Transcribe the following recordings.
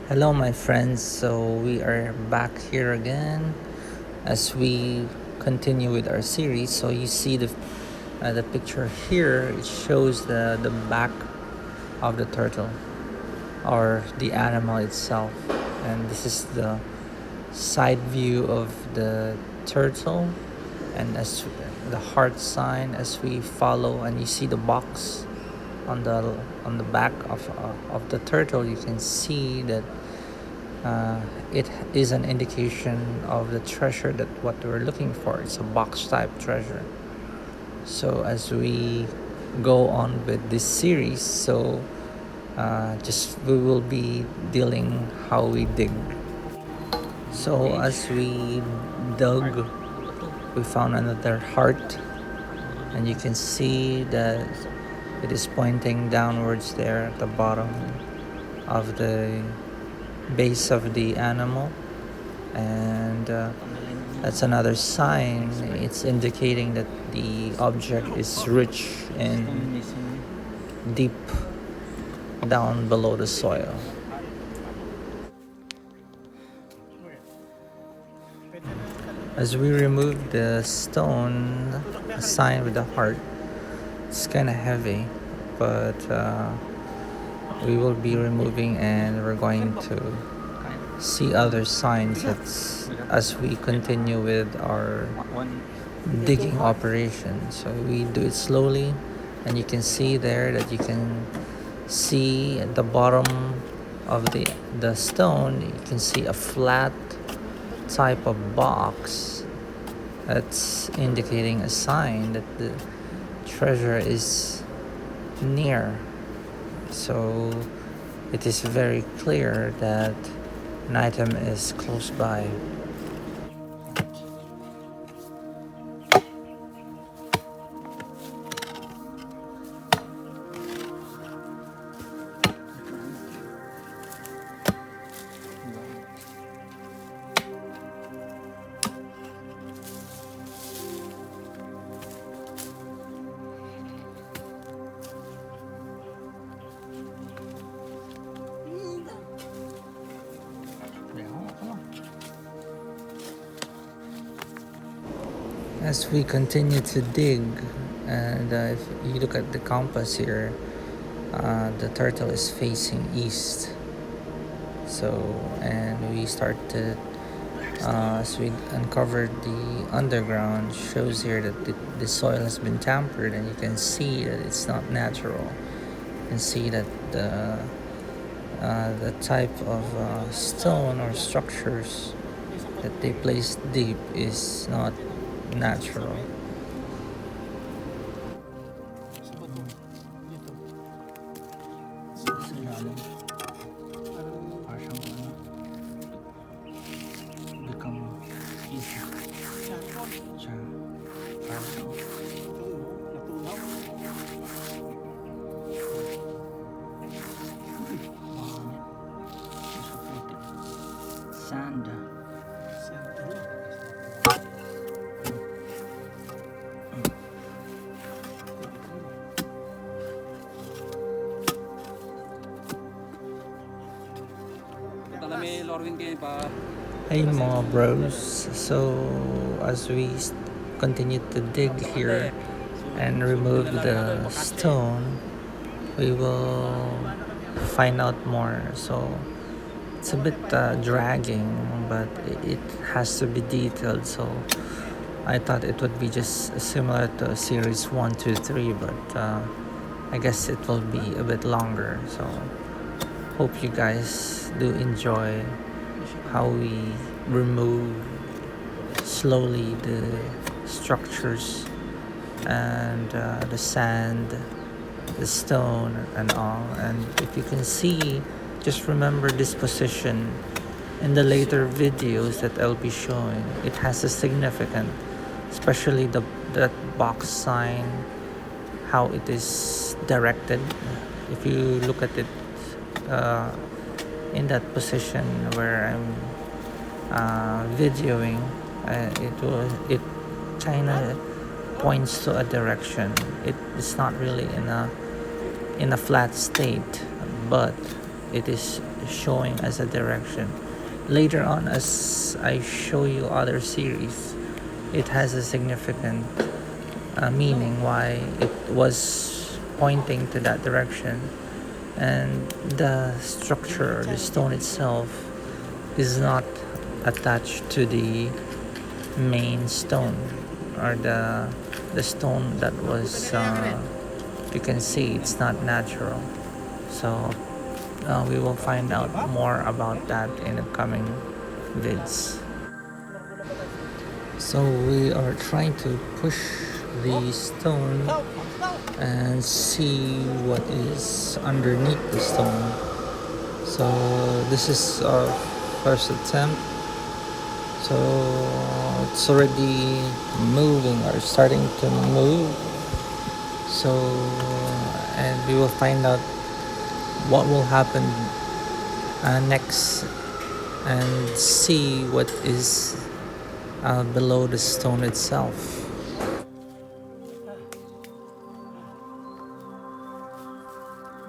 Hello, my friends. So, we are back here again as we continue with our series. So, you see the picture here, it shows the back of the turtle or the animal itself. And this is the side view of the turtle. And as the heart sign, as we follow, and you see the box on the back of the turtle, you can see that it is an indication of the treasure that what we're looking for. It's a box type treasure. So as we go on with this series, so just we will be dealing how we dig. So as we dug, we found another heart, and you can see that it is pointing downwards there at the bottom of the base of the animal, and that's another sign. It's indicating that the object is rich and deep down below the soil. As we remove the stone, a sign with the heart, it's kind of heavy, but we will be removing, and we're going to see other signs as we continue with our digging operation. So we do it slowly, and you can see there that you can see at the bottom of the stone, you can see a flat type of box that's indicating a sign that the treasure is near. So it is very clear that an item is close by. As we continue to dig, and if you look at the compass here, the turtle is facing east. So, and we started, as we uncovered the underground, shows here that the soil has been tampered, and you can see that it's not natural. You can see that the type of stone or structures that they placed deep is not natural. Sand. Hey mga bros, so as we continue to dig here and remove the stone, we will find out more. So it's a bit dragging, but it has to be detailed. So I thought it would be just similar to series 1, 2, 3, but I guess it will be a bit longer. So hope you guys do enjoy how we remove slowly the structures and the sand, the stone, and all. And if you can see, just remember this position in the later videos that I'll be showing. It has a significant, especially that box sign, how it is directed. If you look at it in that position where I'm videoing, it kind of points to a direction. It's not really in a flat state, but it is showing as a direction. Later on, as I show you other series, it has a significant meaning why it was pointing to that direction. And the structure, the stone itself, is not attached to the main stone, or the stone that was you can see it's not natural. So we will find out more about that in the coming vids. So we are trying to push the stone and see what is underneath the stone. So this is our first attempt. So it's already moving or starting to move. So and we will find out what will happen next and see what is below the stone itself.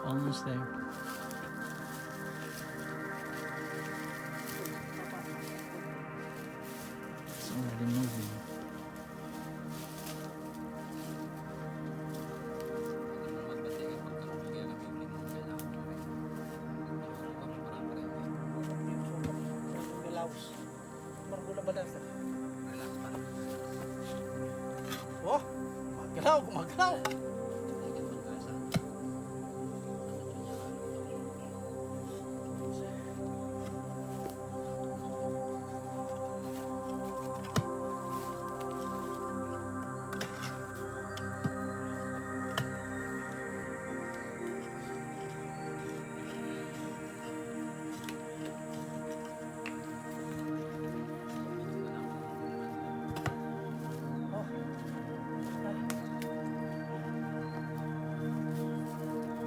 Almost there. It's already moving. Oh, gumagalaw, gumagalaw.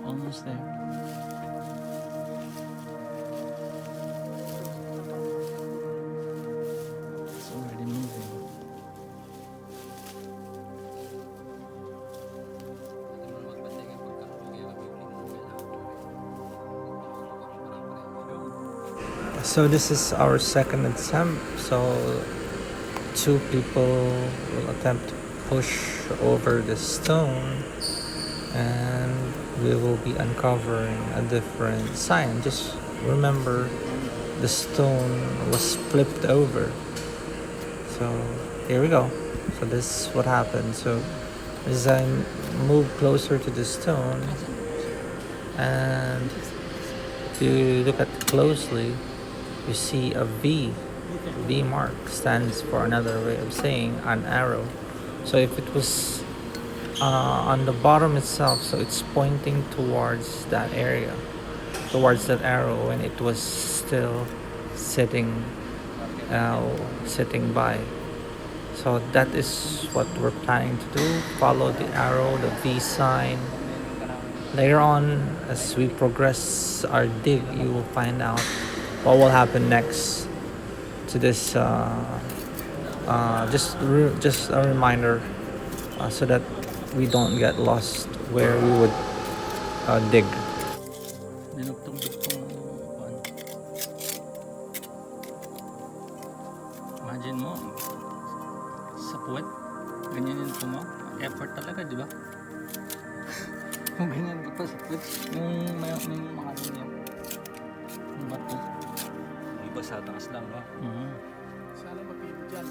Almost there. It's already moving. So this is our second attempt. So two people will attempt to push over the stone, and we will be uncovering a different sign. Just remember, the stone was flipped over. So here we go. So this is what happened. So as I move closer to the stone, and if you look at it closely, you see a V. V mark stands for another way of saying an arrow. So if it was on the bottom itself, so it's pointing towards that area, towards that arrow, when it was still sitting sitting by. So that is what we're planning to do. Follow the arrow, the V sign. Later on, as we progress our dig, you will find out what will happen next to this. Just a reminder, so that we don't get lost where we would dig. Imagine mo, sa puwet, ganyan yung tumo. Effort talaga, di ba? Kung ganyan ka pa sa puwet, may mga ganyan. Yung bato. Iba sa taas lang, no? Sana mapili dyan.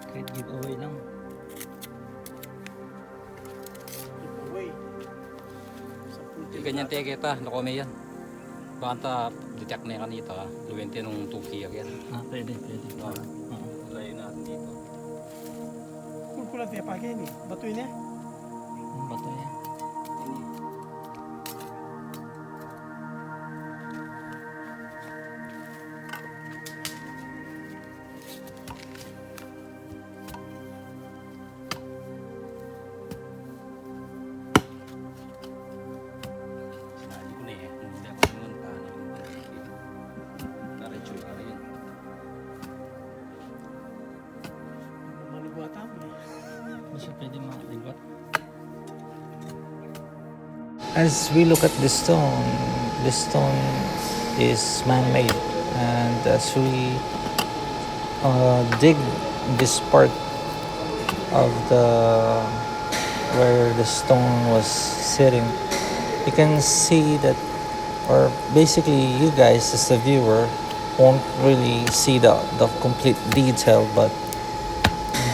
Kahit giveaway lang. Giveaway. Ganyan tayo kita, nakome yan. Baka ta detect na yan kanita, luwente nung 2K yan. Pwede. Layo natin dito. Kulkulat niya pakai ini. Batuin niya. Bato yan. Sinabi ko na eh, hindi ako pumunta. Narechoy ka rin. Maniguatan mo eh. Hindi siya pwede makaligot. As we look at this stone is man-made, and as we dig this part of the where the stone was sitting, you can see that, or basically you guys as the viewer won't really see the complete detail, but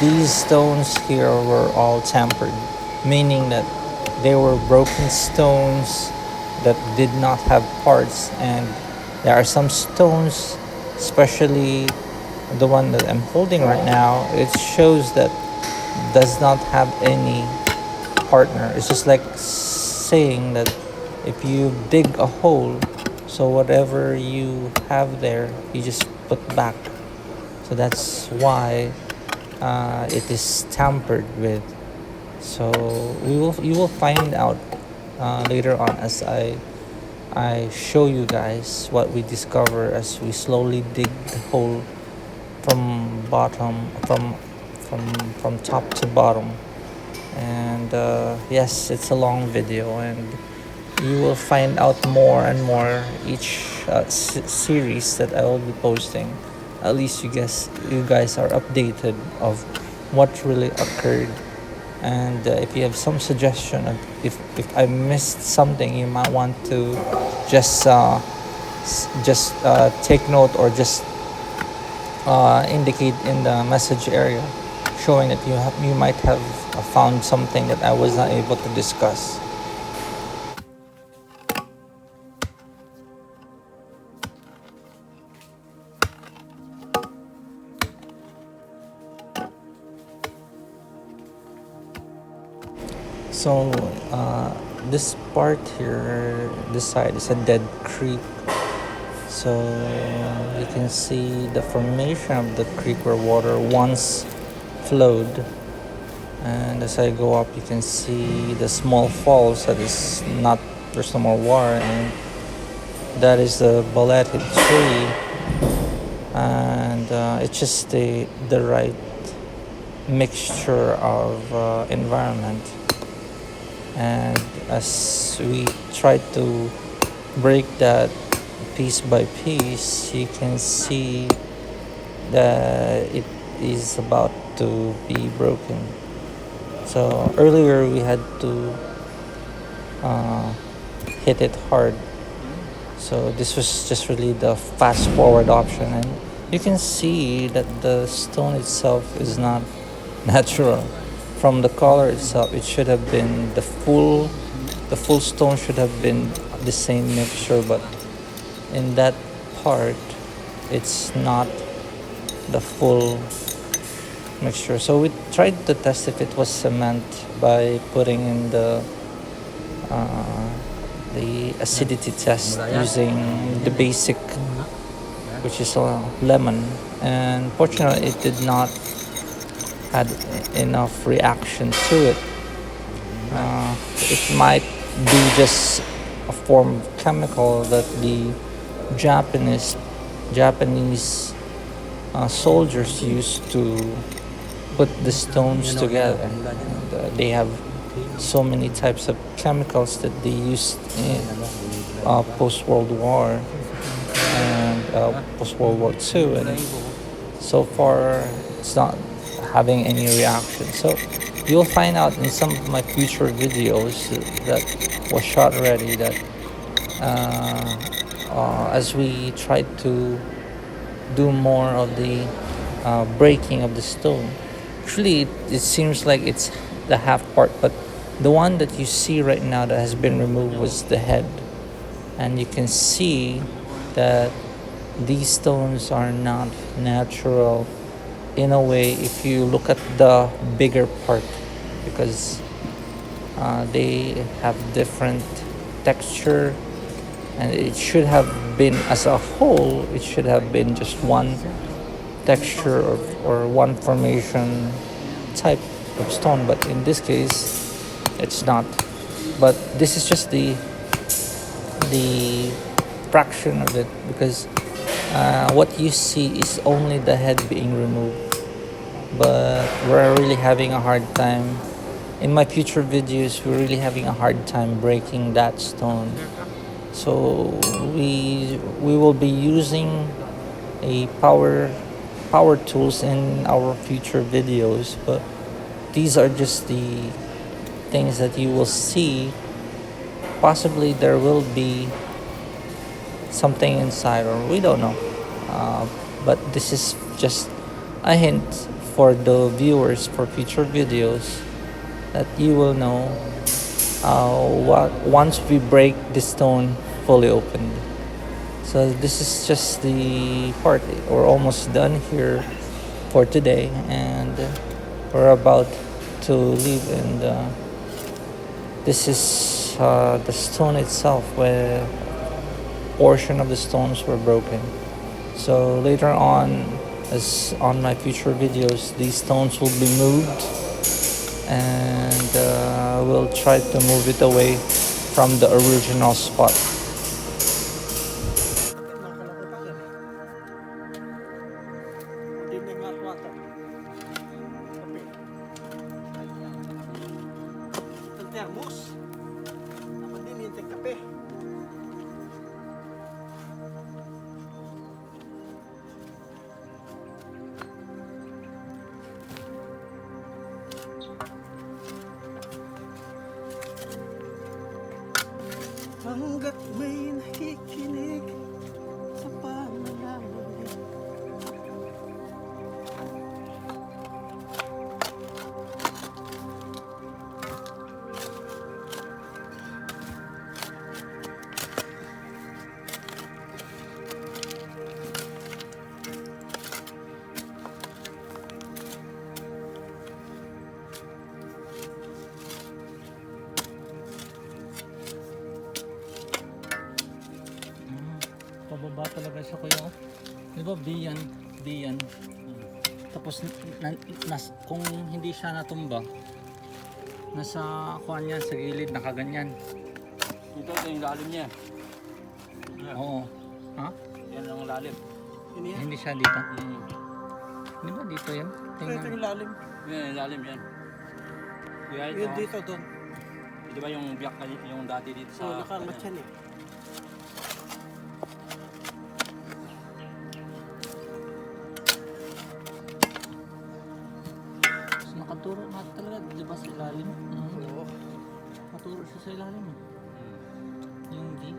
these stones here were all tampered, meaning that they were broken stones that did not have parts. And there are some stones, especially the one that I'm holding right now, it shows that does not have any partner. It's just like saying that if you dig a hole, so whatever you have there, you just put back. So that's why it is tampered with. So you will find out later on as I show you guys what we discover as we slowly dig the hole from bottom from top to bottom. And yes, it's a long video, and you will find out more and more each series that I will be posting. At least you guys are updated of what really occurred. And if you have some suggestion, if I missed something, you might want to just take note, or just indicate in the message area, showing that you might have found something that I was not able to discuss. So this part here, this side is a dead creek. So you can see the formation of the creek where water once flowed. And as I go up, you can see the small falls that is not, there's no more water, and that is the balete tree. And it's just the right mixture of environment. And as we try to break that piece by piece, you can see that it is about to be broken. So earlier we had to hit it hard, so this was just really the fast forward option. And you can see that the stone itself is not natural. From the color itself, it should have been the full stone should have been the same mixture, but in that part it's not the full mixture. So we tried to test if it was cement by putting in the acidity test using the basic, which is a lemon, and fortunately it did not had enough reaction to it. It might be just a form of chemical that the Japanese soldiers used to put the stones together. And, they have so many types of chemicals that they used in post-World War and post-World War II, and so far it's not having any reaction. So you'll find out in some of my future videos that was shot already that as we try to do more of the breaking of the stone, actually it seems like it's the half part, but the one that you see right now that has been removed was the head. And you can see that these stones are not natural in a way if you look at the bigger part, because they have different texture, and it should have been, as a whole, it should have been just one texture or one formation type of stone, but in this case it's not. But this is just the fraction of it, because what you see is only the head being removed, but we're really having a hard time in my future videos, we're really having a hard time breaking that stone. So we will be using a power tools in our future videos, but these are just the things that you will see. Possibly there will be something inside, or we don't know. Uh, but this is just a hint for the viewers for future videos that you will know what once we break the stone fully opened. So this is just the part. We're almost done here for today, and we're about to leave. And this is the stone itself, where portion of the stones were broken. So later on, as on my future videos, these stones will be moved, and we'll try to move it away from the original spot. Hanggat may nakikinig sa panalangin. Pababa talaga siya, kuya. Di ba B yan? B yan. Tapos kung hindi siya natumba, nasa kuhan yan, sa gilid, nakaganyan. Ito yung lalim niya. Oo. Ha? Yan ang lalim. Hindi siya dito. Di ba dito yan? Ito yung lalim. Yan, yung lalim yan. Kuya, ito. Yun dito, doon. Di ba yung biyak yung dati dito sa... Oo, nakaangat yan eh. Nakaturo na talaga, di ba sa ilalim? Oo. Nakaturo siya sa ilalim. Yung D.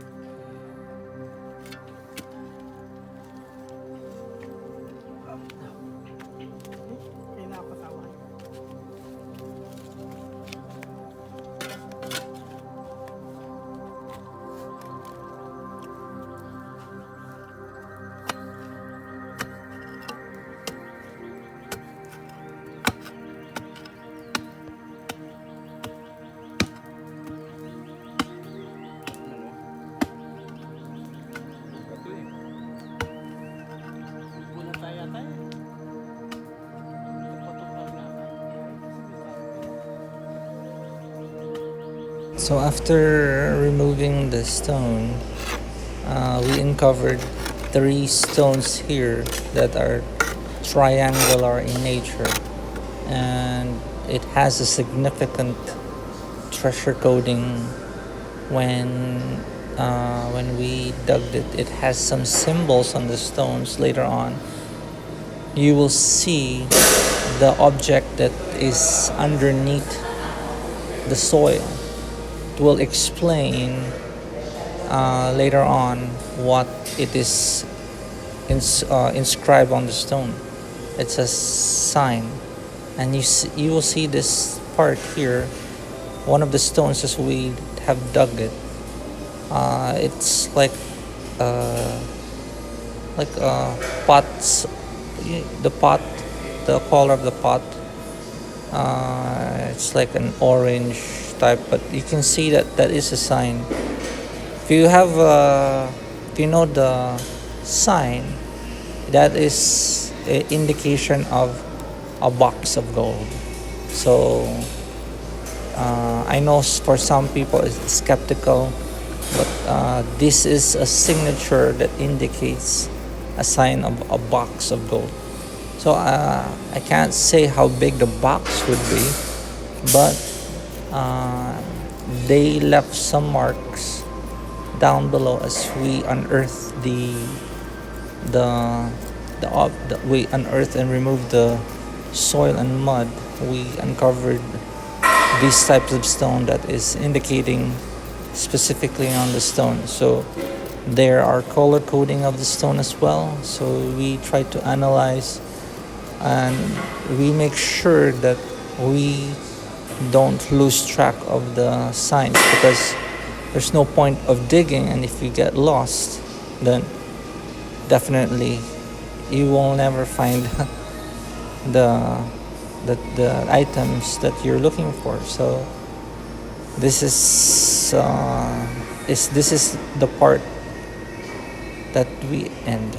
May napatawan. So after removing the stone, we uncovered 3 stones here that are triangular in nature, and it has a significant treasure coding. When we dug it, it has some symbols on the stones. Later on, you will see the object that is underneath the soil. It will explain later on what it is inscribed on the stone. It's a sign, and you will see this part here. One of the stones, as we have dug it, it's like pots. The color of the pot. It's like an orange type, but you can see that is a sign. If you know the sign, that is an indication of a box of gold. So I know for some people it's skeptical, but this is a signature that indicates a sign of a box of gold. So I can't say how big the box would be, but uh, they left some marks down below as we unearth the we unearthed and removed the soil and mud. We uncovered these types of stone that is indicating specifically on the stone. So there are color coding of the stone as well. So we try to analyze and we make sure that we don't lose track of the signs, because there's no point of digging, and if you get lost, then definitely you will never find the the items that you're looking for. So this is the part that we end.